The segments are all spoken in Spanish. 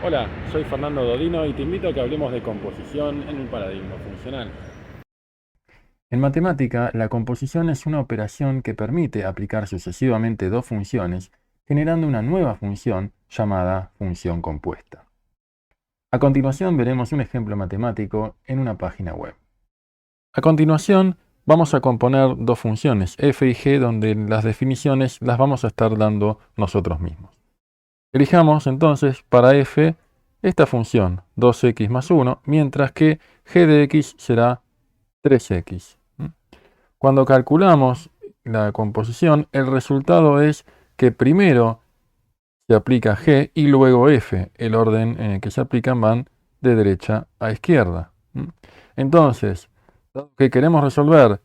Hola, soy Fernando Dodino y te invito a que hablemos de composición en un paradigma funcional. En matemática, la composición es una operación que permite aplicar sucesivamente dos funciones, generando una nueva función llamada función compuesta. A continuación veremos un ejemplo matemático en una página web. A continuación, vamos a componer dos funciones, f y g, donde las definiciones las vamos a estar dando nosotros mismos. Elijamos entonces para f esta función 2x más 1, mientras que g de x será 3x. Cuando calculamos la composición, el resultado es que primero se aplica g y luego f. El orden en el que se aplican van de derecha a izquierda. Entonces, dado que queremos resolver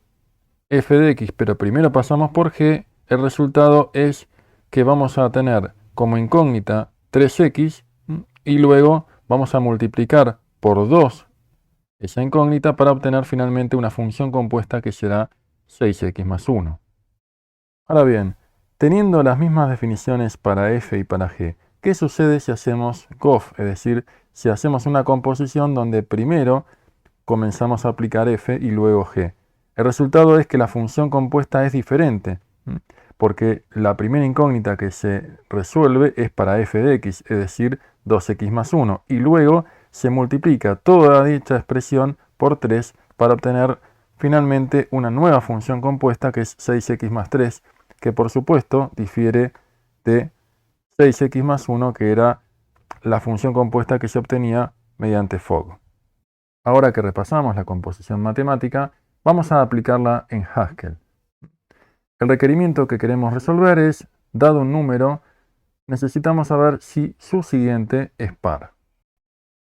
f de x, pero primero pasamos por g, el resultado es que vamos a tener como incógnita 3x y luego vamos a multiplicar por 2 esa incógnita para obtener finalmente una función compuesta que será 6x más 1. Ahora bien, teniendo las mismas definiciones para f y para g, ¿qué sucede si hacemos GOF? Es decir, si hacemos una composición donde primero comenzamos a aplicar f y luego g. El resultado es que la función compuesta es diferente, porque la primera incógnita que se resuelve es para f de x, es decir, 2x más 1, y luego se multiplica toda dicha expresión por 3 para obtener finalmente una nueva función compuesta que es 6x más 3, que por supuesto difiere de 6x más 1, que era la función compuesta que se obtenía mediante Fogg. Ahora que repasamos la composición matemática, vamos a aplicarla en Haskell. El requerimiento que queremos resolver es, dado un número, necesitamos saber si su siguiente es par.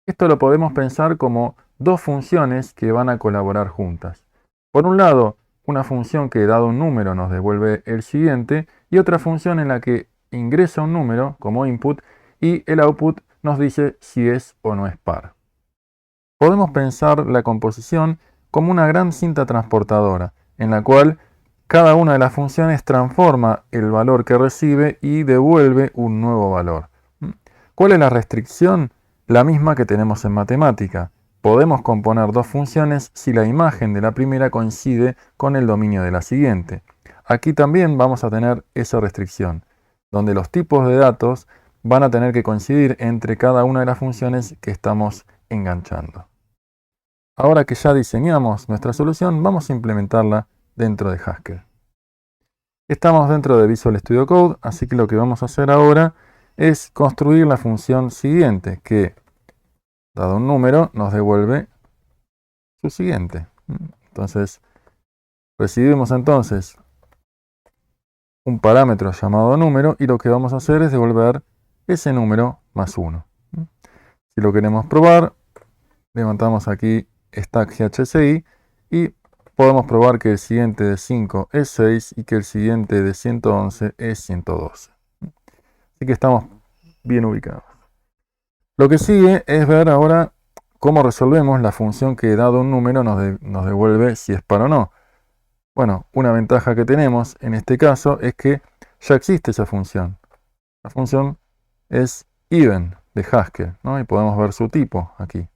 Esto lo podemos pensar como dos funciones que van a colaborar juntas. Por un lado, una función que dado un número nos devuelve el siguiente y otra función en la que ingresa un número como input y el output nos dice si es o no es par. Podemos pensar la composición como una gran cinta transportadora, en la cual cada una de las funciones transforma el valor que recibe y devuelve un nuevo valor. ¿Cuál es la restricción? La misma que tenemos en matemática. Podemos componer dos funciones si la imagen de la primera coincide con el dominio de la siguiente. Aquí también vamos a tener esa restricción, donde los tipos de datos van a tener que coincidir entre cada una de las funciones que estamos enganchando. Ahora que ya diseñamos nuestra solución, vamos a implementarla dentro de Haskell. Estamos dentro de Visual Studio Code, así que lo que vamos a hacer ahora es construir la función siguiente, que, dado un número, nos devuelve su siguiente. Entonces, recibimos entonces un parámetro llamado número y lo que vamos a hacer es devolver ese número más 1. Si lo queremos probar, levantamos aquí stack GHCI y podemos probar que el siguiente de 5 es 6 y que el siguiente de 111 es 112. Así que estamos bien ubicados. Lo que sigue es ver ahora cómo resolvemos la función que dado un número nos devuelve si es par o no. Bueno, una ventaja que tenemos en este caso es que ya existe esa función. La función es even de Haskell, ¿no? Y podemos ver su tipo aquí.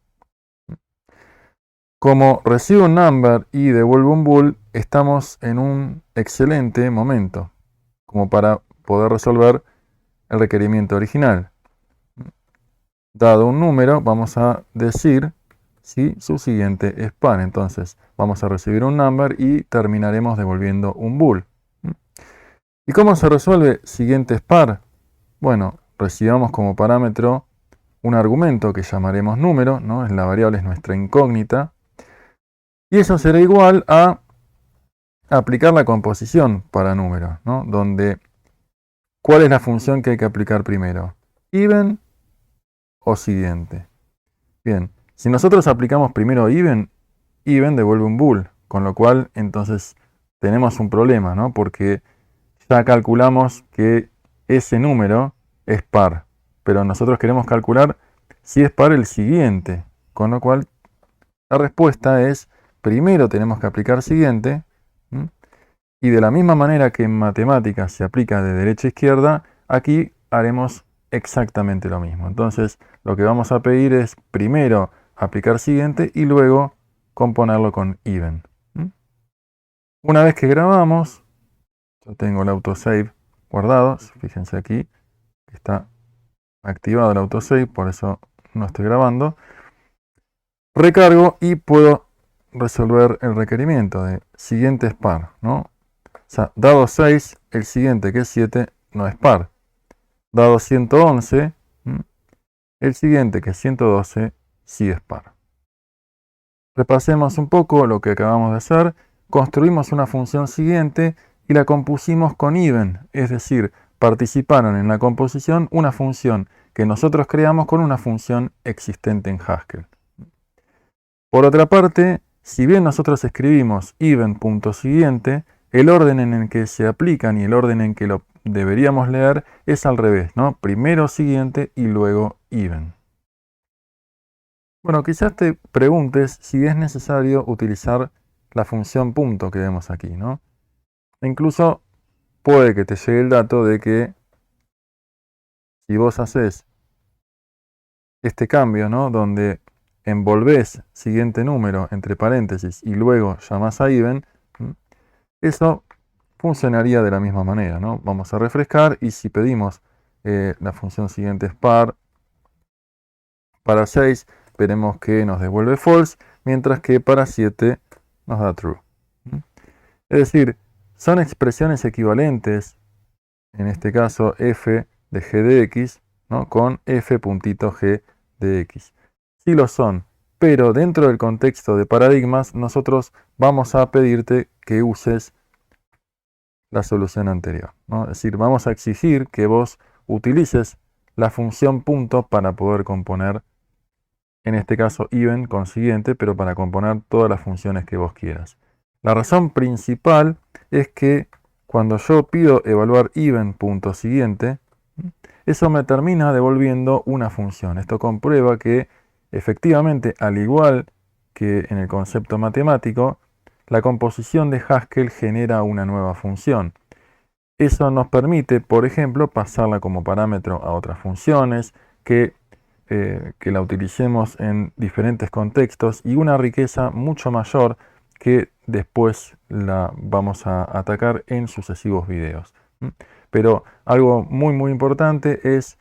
Como recibe un number y devuelve un bool, estamos en un excelente momento como para poder resolver el requerimiento original. Dado un número, vamos a decir si su siguiente es par. Entonces, vamos a recibir un number y terminaremos devolviendo un bool. ¿Y cómo se resuelve siguiente es par? Bueno, recibamos como parámetro un argumento que llamaremos número, ¿no? La variable es nuestra incógnita. Y eso será igual a aplicar la composición para número, ¿no? Donde, ¿cuál es la función que hay que aplicar primero? Even o siguiente. Bien, si nosotros aplicamos primero even devuelve un bool, con lo cual entonces tenemos un problema, ¿no? Porque ya calculamos que ese número es par, pero nosotros queremos calcular si es par el siguiente, con lo cual la respuesta es primero tenemos que aplicar siguiente, y de la misma manera que en matemáticas se aplica de derecha a izquierda, aquí haremos exactamente lo mismo. Entonces, lo que vamos a pedir es primero aplicar siguiente y luego componerlo con even. ¿Mm? Una vez que grabamos, yo tengo el autosave guardado. Fíjense aquí, está activado el autosave, por eso no estoy grabando. Recargo y puedo resolver el requerimiento de siguiente es par, ¿no? O sea, dado 6, el siguiente que es 7 no es par. Dado 111, el siguiente que es 112 sí es par. Repasemos un poco lo que acabamos de hacer. Construimos una función siguiente y la compusimos con even, es decir, participaron en la composición una función que nosotros creamos con una función existente en Haskell. Por otra parte, si bien nosotros escribimos even.siguiente, el orden en el que se aplican y el orden en que lo deberíamos leer es al revés, ¿no? Primero siguiente y luego even. Bueno, quizás te preguntes si es necesario utilizar la función punto que vemos aquí, ¿no? E incluso puede que te llegue el dato de que si vos haces este cambio, ¿no? Donde envolvés siguiente número entre paréntesis y luego llamás a even, eso funcionaría de la misma manera, ¿no? Vamos a refrescar y si pedimos la función siguiente es par para 6, veremos que nos devuelve false, mientras que para 7 nos da true. Es decir, son expresiones equivalentes, en este caso f de g de x, ¿no? Con f.g de x. Sí lo son, pero dentro del contexto de paradigmas, nosotros vamos a pedirte que uses la solución anterior, ¿no? Es decir, vamos a exigir que vos utilices la función punto para poder componer, en este caso even con siguiente, pero para componer todas las funciones que vos quieras. La razón principal es que cuando yo pido evaluar even.siguiente, eso me termina devolviendo una función. Esto comprueba que efectivamente, al igual que en el concepto matemático, la composición de Haskell genera una nueva función. Eso nos permite, por ejemplo, pasarla como parámetro a otras funciones, que la utilicemos en diferentes contextos y una riqueza mucho mayor que después la vamos a atacar en sucesivos videos. Pero algo muy importante es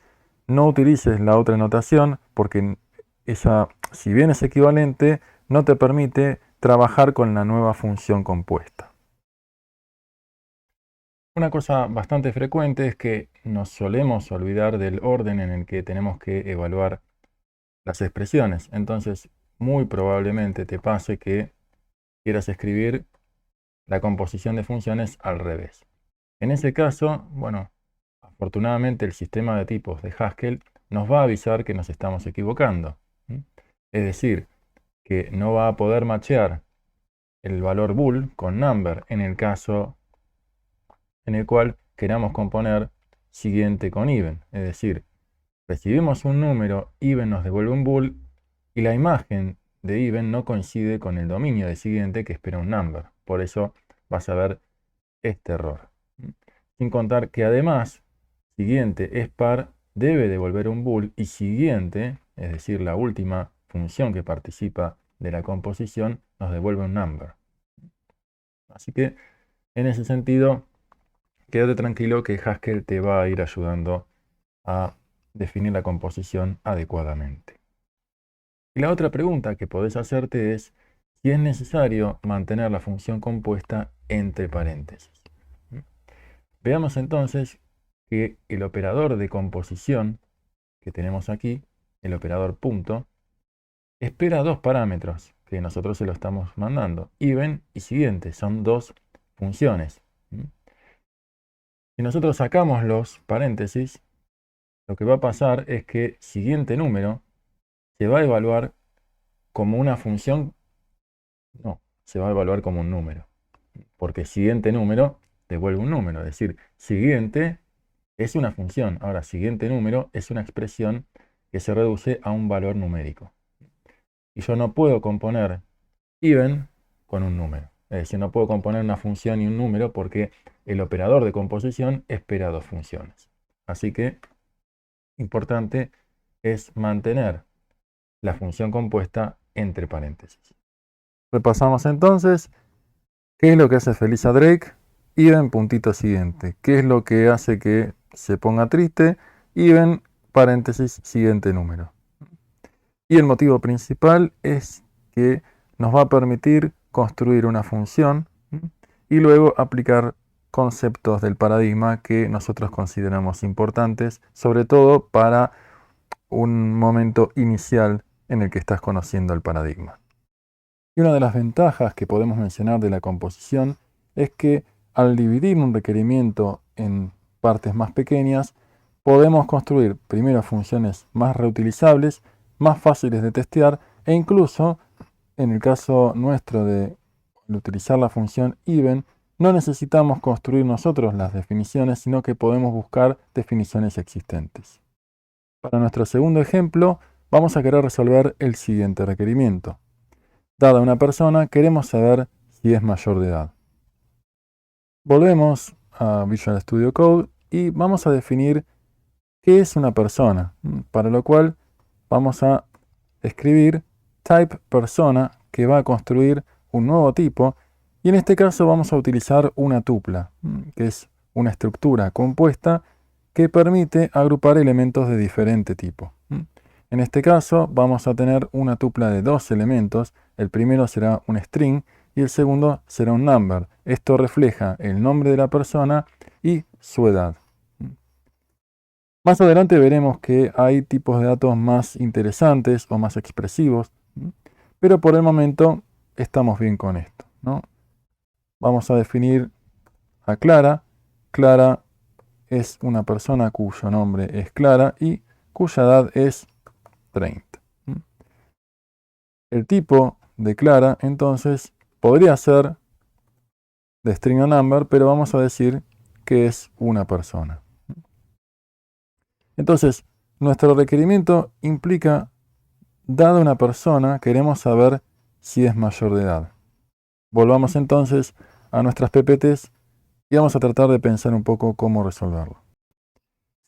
no utilices la otra notación porque esa, si bien es equivalente, no te permite trabajar con la nueva función compuesta. Una cosa bastante frecuente es que nos solemos olvidar del orden en el que tenemos que evaluar las expresiones. Entonces, muy probablemente te pase que quieras escribir la composición de funciones al revés. En ese caso, bueno, afortunadamente el sistema de tipos de Haskell nos va a avisar que nos estamos equivocando. Es decir, que no va a poder machear el valor bool con number en el caso en el cual queramos componer siguiente con even. Es decir, recibimos un número, even nos devuelve un bool y la imagen de even no coincide con el dominio de siguiente que espera un number. Por eso vas a ver este error. Sin contar que además, siguiente es par, debe devolver un bool y siguiente, es decir, la última función que participa de la composición, nos devuelve un number. Así que, en ese sentido, quédate tranquilo que Haskell te va a ir ayudando a definir la composición adecuadamente. Y la otra pregunta que podés hacerte es si es necesario mantener la función compuesta entre paréntesis. Veamos entonces que el operador de composición que tenemos aquí, el operador punto, espera dos parámetros que nosotros se lo estamos mandando. Even y siguiente, son dos funciones. Si nosotros sacamos los paréntesis, lo que va a pasar es que siguiente número se va a evaluar como una función, no, se va a evaluar como un número, porque siguiente número devuelve un número, es decir, siguiente es una función, ahora siguiente número es una expresión que se reduce a un valor numérico. Y yo no puedo componer even con un número, es decir, no puedo componer una función y un número porque el operador de composición espera dos funciones. Así que importante es mantener la función compuesta entre paréntesis. Repasamos entonces qué es lo que hace feliz a Drake, even puntito siguiente. ¿Qué es lo que hace que se ponga triste? Even paréntesis siguiente número. Y el motivo principal es que nos va a permitir construir una función y luego aplicar conceptos del paradigma que nosotros consideramos importantes, sobre todo para un momento inicial en el que estás conociendo el paradigma. Y una de las ventajas que podemos mencionar de la composición es que al dividir un requerimiento en partes más pequeñas, podemos construir primero funciones más reutilizables, más fáciles de testear e incluso, en el caso nuestro de utilizar la función even, no necesitamos construir nosotros las definiciones, sino que podemos buscar definiciones existentes. Para nuestro segundo ejemplo, vamos a querer resolver el siguiente requerimiento. Dada una persona, queremos saber si es mayor de edad. Volvemos a Visual Studio Code y vamos a definir qué es una persona, para lo cual vamos a escribir type persona, que va a construir un nuevo tipo, y en este caso vamos a utilizar una tupla, que es una estructura compuesta que permite agrupar elementos de diferente tipo. En este caso vamos a tener una tupla de dos elementos. El primero será un string y el segundo será un number. Esto refleja el nombre de la persona y su edad. Más adelante veremos que hay tipos de datos más interesantes o más expresivos, pero por el momento estamos bien con esto, ¿no? Vamos a definir a Clara. Clara es una persona cuyo nombre es Clara y cuya edad es 30. El tipo de Clara, entonces, podría ser de string a number, pero vamos a decir que es una persona. Entonces, nuestro requerimiento implica, dada una persona, queremos saber si es mayor de edad. Volvamos entonces a nuestras PPTs y vamos a tratar de pensar un poco cómo resolverlo.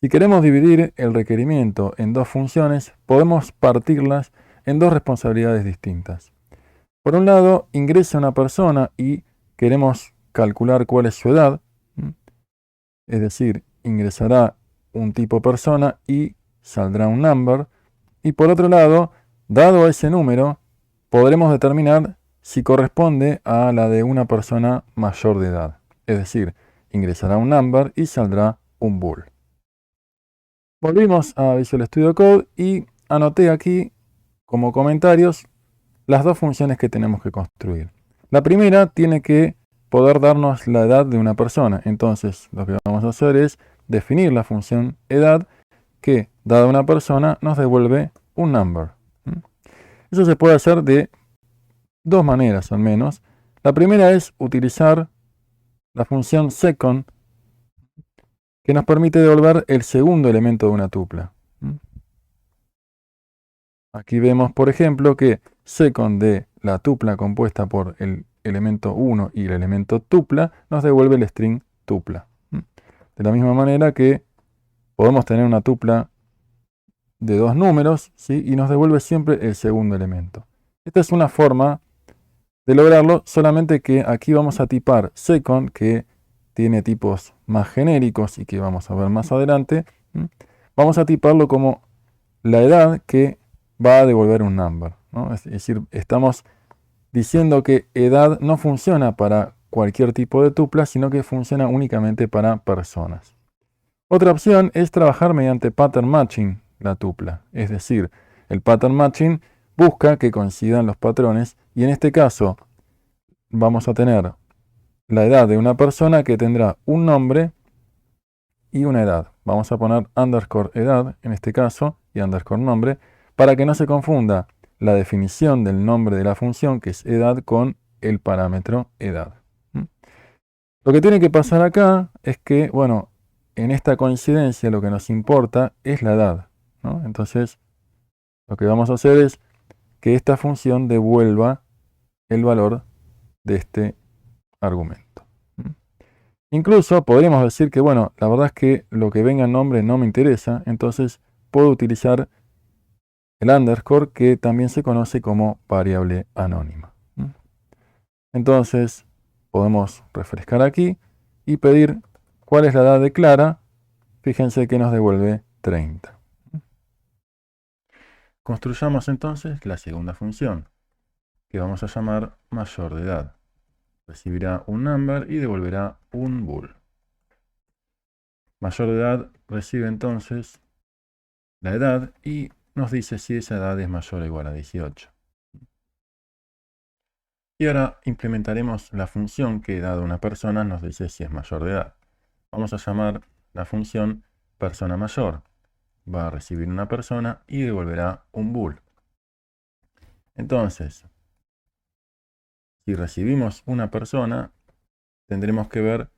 Si queremos dividir el requerimiento en dos funciones, podemos partirlas en dos responsabilidades distintas. Por un lado, ingresa una persona y queremos calcular cuál es su edad, es decir, ingresará un tipo persona y saldrá un number. Y por otro lado, dado ese número, podremos determinar si corresponde a la de una persona mayor de edad. Es decir, ingresará un number y saldrá un bool. Volvimos a Visual Studio Code y anoté aquí como comentarios las dos funciones que tenemos que construir. La primera tiene que poder darnos la edad de una persona. Entonces, lo que vamos a hacer es definir la función edad que, dada una persona, nos devuelve un number. Eso se puede hacer de dos maneras al menos. La primera es utilizar la función second, que nos permite devolver el segundo elemento de una tupla. Aquí vemos, por ejemplo, que second de la tupla compuesta por el elemento 1 y el elemento tupla nos devuelve el string tupla. De la misma manera que podemos tener una tupla de dos números, ¿sí? Y nos devuelve siempre el segundo elemento. Esta es una forma de lograrlo, solamente que aquí vamos a tipar second, que tiene tipos más genéricos y que vamos a ver más adelante. Vamos a tiparlo como la edad que va a devolver un number, ¿no? Es decir, estamos diciendo que edad no funciona para cualquier tipo de tupla, sino que funciona únicamente para personas. Otra opción es trabajar mediante pattern matching la tupla. Es decir, el pattern matching busca que coincidan los patrones y en este caso vamos a tener la edad de una persona que tendrá un nombre y una edad. Vamos a poner underscore edad en este caso y underscore nombre para que no se confunda la definición del nombre de la función, que es edad, con el parámetro edad. Lo que tiene que pasar acá es que, bueno, en esta coincidencia lo que nos importa es la edad, ¿no? Entonces, lo que vamos a hacer es que esta función devuelva el valor de este argumento. Incluso podríamos decir que, bueno, la verdad es que lo que venga en nombre no me interesa, entonces puedo utilizar el underscore, que también se conoce como variable anónima. Entonces, podemos refrescar aquí y pedir cuál es la edad de Clara. Fíjense que nos devuelve 30. Construyamos entonces la segunda función, que vamos a llamar mayor de edad. Recibirá un number y devolverá un bool. Mayor de edad recibe entonces la edad y nos dice si esa edad es mayor o igual a 18. Y ahora implementaremos la función que, dado una persona, nos dice si es mayor de edad. Vamos a llamar la función persona mayor. Va a recibir una persona y devolverá un bool. Entonces, si recibimos una persona, tendremos que ver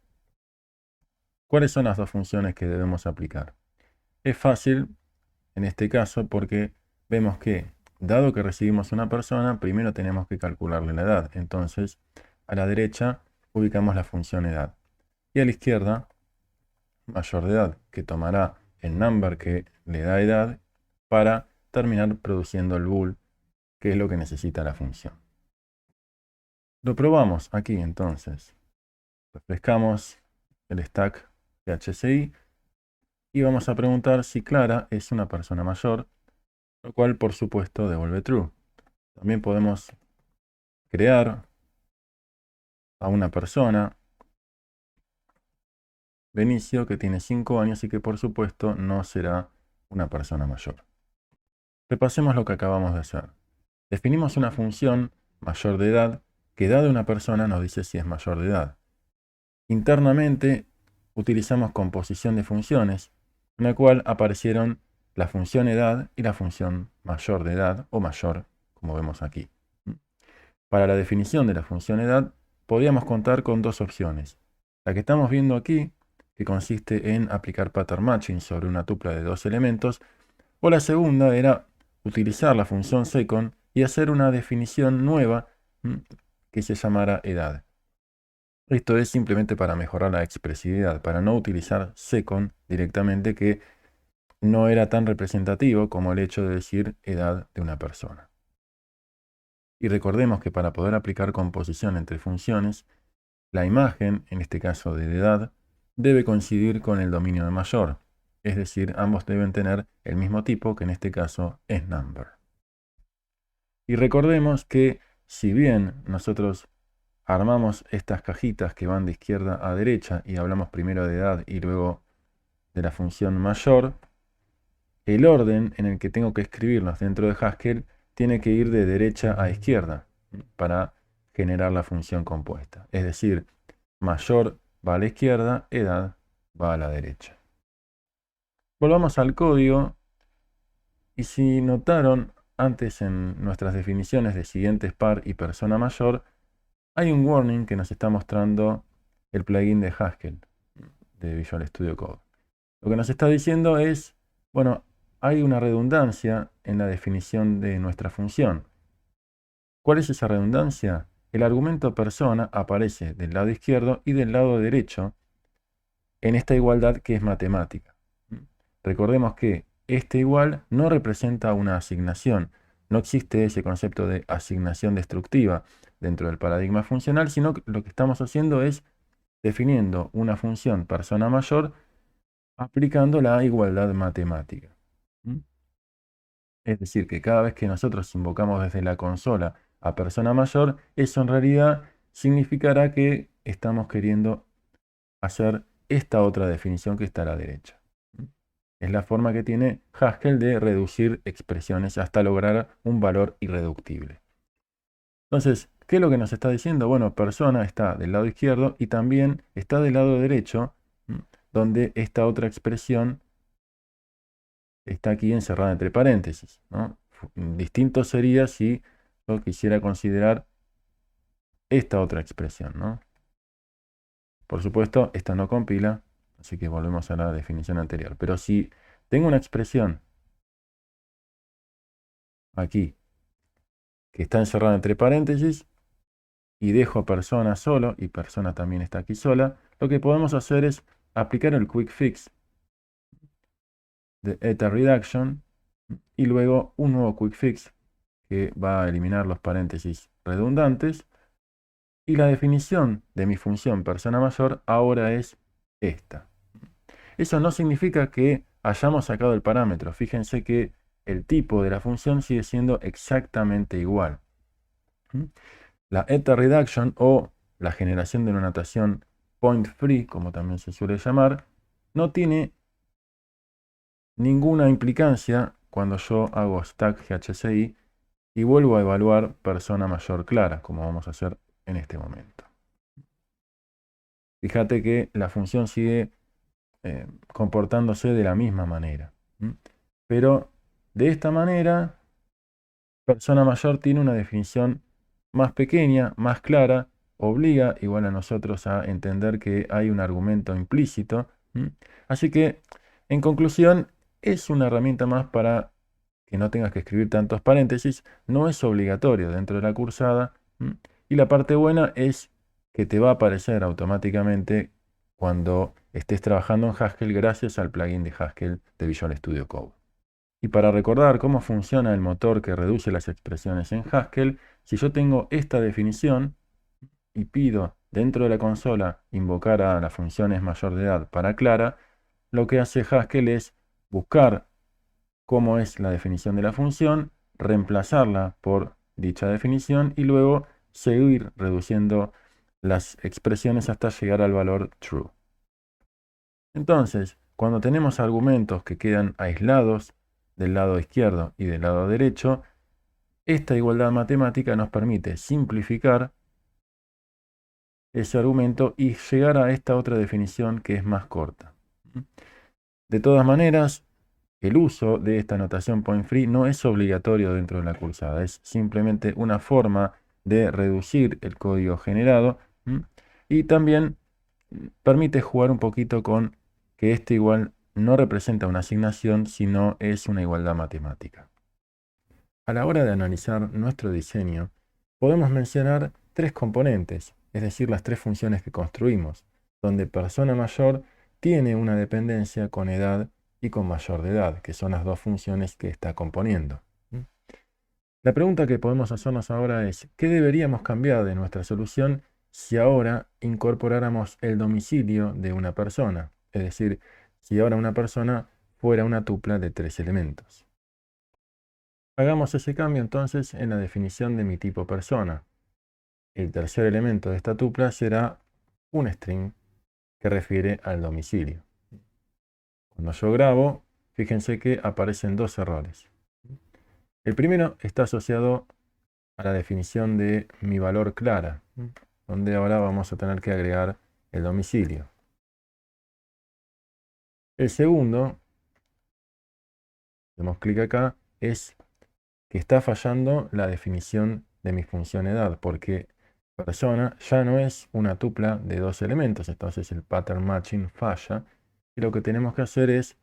cuáles son las dos funciones que debemos aplicar. Es fácil en este caso porque vemos que, dado que recibimos una persona, primero tenemos que calcularle la edad. Entonces, a la derecha ubicamos la función edad. Y a la izquierda, mayor de edad, que tomará el number que le da edad para terminar produciendo el bool, que es lo que necesita la función. Lo probamos aquí entonces. Refrescamos el stack PHCI y vamos a preguntar si Clara es una persona mayor, lo cual por supuesto devuelve true. También podemos crear a una persona, Benicio, que tiene 5 años y que por supuesto no será una persona mayor. Repasemos lo que acabamos de hacer. Definimos una función mayor de edad que, dada una persona, nos dice si es mayor de edad. Internamente utilizamos composición de funciones, en la cual aparecieron la función edad y la función mayor de edad o mayor, como vemos aquí. Para la definición de la función edad, podríamos contar con dos opciones. La que estamos viendo aquí, que consiste en aplicar pattern matching sobre una tupla de dos elementos, o la segunda era utilizar la función second y hacer una definición nueva que se llamara edad. Esto es simplemente para mejorar la expresividad, para no utilizar second directamente, que no era tan representativo como el hecho de decir edad de una persona. Y recordemos que para poder aplicar composición entre funciones, la imagen, en este caso de edad, debe coincidir con el dominio de mayor. Es decir, ambos deben tener el mismo tipo, que en este caso es number. Y recordemos que si bien nosotros armamos estas cajitas que van de izquierda a derecha y hablamos primero de edad y luego de la función mayor, el orden en el que tengo que escribirlos dentro de Haskell tiene que ir de derecha a izquierda para generar la función compuesta. Es decir, mayor va a la izquierda, edad va a la derecha. Volvamos al código y si notaron antes en nuestras definiciones de siguientes par y persona mayor, hay un warning que nos está mostrando el plugin de Haskell de Visual Studio Code. Lo que nos está diciendo es, bueno, hay una redundancia en la definición de nuestra función. ¿Cuál es esa redundancia? El argumento persona aparece del lado izquierdo y del lado derecho en esta igualdad que es matemática. Recordemos que este igual no representa una asignación. No existe ese concepto de asignación destructiva dentro del paradigma funcional, sino que lo que estamos haciendo es definiendo una función persona mayor aplicando la igualdad matemática. Es decir, que cada vez que nosotros invocamos desde la consola a persona mayor, eso en realidad significará que estamos queriendo hacer esta otra definición que está a la derecha. Es la forma que tiene Haskell de reducir expresiones hasta lograr un valor irreductible. Entonces, ¿qué es lo que nos está diciendo? Bueno, persona está del lado izquierdo y también está del lado derecho, donde esta otra expresión está aquí encerrada entre paréntesis, ¿no? Distinto sería si yo quisiera considerar esta otra expresión, ¿no? Por supuesto, esta no compila, así que volvemos a la definición anterior. Pero si tengo una expresión aquí que está encerrada entre paréntesis y dejo a persona solo, y persona también está aquí sola, lo que podemos hacer es aplicar el quick fix de eta reduction y luego un nuevo quick fix que va a eliminar los paréntesis redundantes. Y la definición de mi función persona mayor ahora es esta. Eso no significa que hayamos sacado el parámetro. Fíjense que el tipo de la función sigue siendo exactamente igual. La eta reduction o la generación de una notación point free, como también se suele llamar, no tiene ninguna implicancia cuando yo hago stack GHCI y vuelvo a evaluar persona mayor clara, como vamos a hacer en este momento. Fíjate que la función sigue comportándose de la misma manera. Pero de esta manera, persona mayor tiene una definición más pequeña, más clara, obliga igual a nosotros a entender que hay un argumento implícito. Así que, en conclusión, es una herramienta más para que no tengas que escribir tantos paréntesis, no es obligatorio dentro de la cursada, y la parte buena es que te va a aparecer automáticamente cuando estés trabajando en Haskell gracias al plugin de Haskell de Visual Studio Code. Y para recordar cómo funciona el motor que reduce las expresiones en Haskell, si yo tengo esta definición y pido dentro de la consola invocar a las funciones mayor de edad para Clara, lo que hace Haskell es buscar cómo es la definición de la función, reemplazarla por dicha definición y luego seguir reduciendo las expresiones hasta llegar al valor true. Entonces, cuando tenemos argumentos que quedan aislados del lado izquierdo y del lado derecho, esta igualdad matemática nos permite simplificar ese argumento y llegar a esta otra definición que es más corta. De todas maneras, el uso de esta notación point free no es obligatorio dentro de la cursada, es simplemente una forma de reducir el código generado y también permite jugar un poquito con que este igual no representa una asignación, sino es una igualdad matemática. A la hora de analizar nuestro diseño, podemos mencionar tres componentes, es decir, las tres funciones que construimos, donde persona mayor tiene una dependencia con edad y con mayor de edad, que son las dos funciones que está componiendo. La pregunta que podemos hacernos ahora es, ¿qué deberíamos cambiar de nuestra solución si ahora incorporáramos el domicilio de una persona? Es decir, si ahora una persona fuera una tupla de tres elementos. Hagamos ese cambio entonces en la definición de mi tipo persona. El tercer elemento de esta tupla será un string que refiere al domicilio. Cuando yo grabo, fíjense que aparecen dos errores. El primero está asociado a la definición de mi valor clara, donde ahora vamos a tener que agregar el domicilio. El segundo, damos clic acá, es que está fallando la definición de mi función edad, porque persona ya no es una tupla de dos elementos, entonces el pattern matching falla, y lo que tenemos que hacer es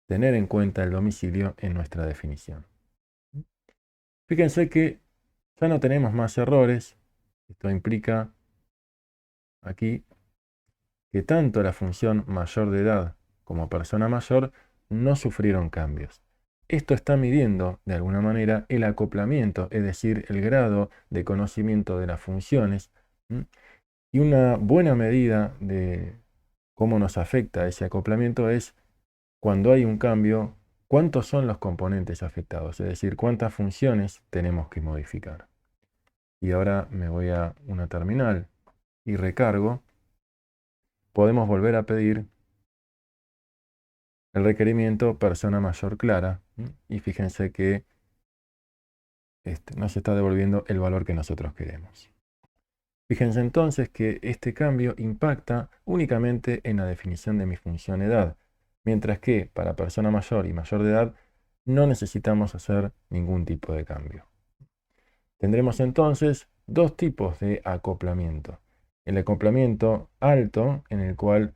tener en cuenta el domicilio en nuestra definición. Fíjense que ya no tenemos más errores. Esto implica aquí que tanto la función mayor de edad como persona mayor no sufrieron cambios. Esto está midiendo de alguna manera el acoplamiento, es decir, el grado de conocimiento de las funciones. Y una buena medida de cómo nos afecta ese acoplamiento es cuando hay un cambio, cuántos son los componentes afectados, es decir, cuántas funciones tenemos que modificar. Y ahora me voy a una terminal y recargo. Podemos volver a pedir el requerimiento persona mayor clara y fíjense que nos está devolviendo el valor que nosotros queremos. Fíjense entonces que este cambio impacta únicamente en la definición de mi función edad, mientras que para persona mayor y mayor de edad no necesitamos hacer ningún tipo de cambio. Tendremos entonces dos tipos de acoplamiento. El acoplamiento alto, en el cual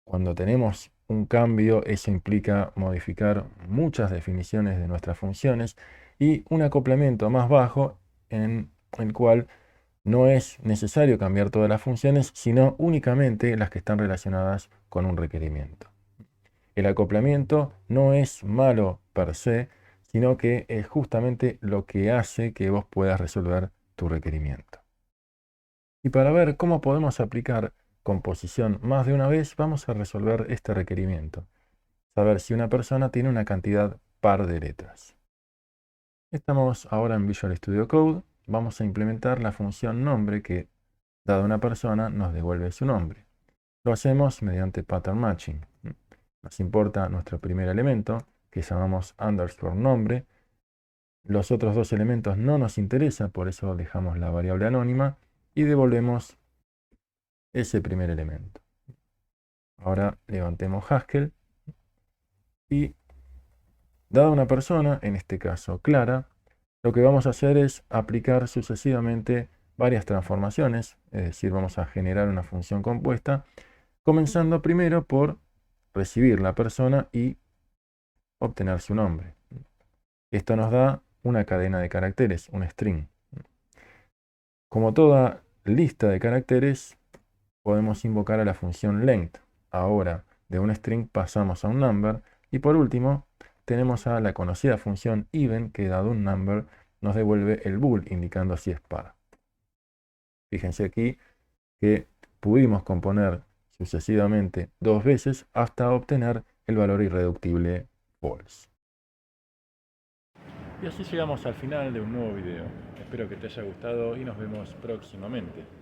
cuando tenemos un cambio, eso implica modificar muchas definiciones de nuestras funciones, y un acoplamiento más bajo, en el cual no es necesario cambiar todas las funciones, sino únicamente las que están relacionadas con un requerimiento. El acoplamiento no es malo per se, sino que es justamente lo que hace que vos puedas resolver tu requerimiento. Y para ver cómo podemos aplicar composición más de una vez, vamos a resolver este requerimiento. Saber si una persona tiene una cantidad par de letras. Estamos ahora en Visual Studio Code. Vamos a implementar la función nombre que, dada una persona, nos devuelve su nombre. Lo hacemos mediante pattern matching. Nos importa nuestro primer elemento, que llamamos underscore nombre. Los otros dos elementos no nos interesan, por eso dejamos la variable anónima y devolvemos ese primer elemento. Ahora levantemos Haskell y, dada una persona, en este caso Clara, lo que vamos a hacer es aplicar sucesivamente varias transformaciones, es decir, vamos a generar una función compuesta, comenzando primero por recibir la persona y obtener su nombre. Esto nos da una cadena de caracteres, un string. Como toda lista de caracteres, podemos invocar a la función length. Ahora, de un string pasamos a un number. Y por último, tenemos a la conocida función even, que dado un number, nos devuelve el bool, indicando si es par. Fíjense aquí que pudimos componer sucesivamente dos veces hasta obtener el valor irreductible false. Y así llegamos al final de un nuevo video. Espero que te haya gustado y nos vemos próximamente.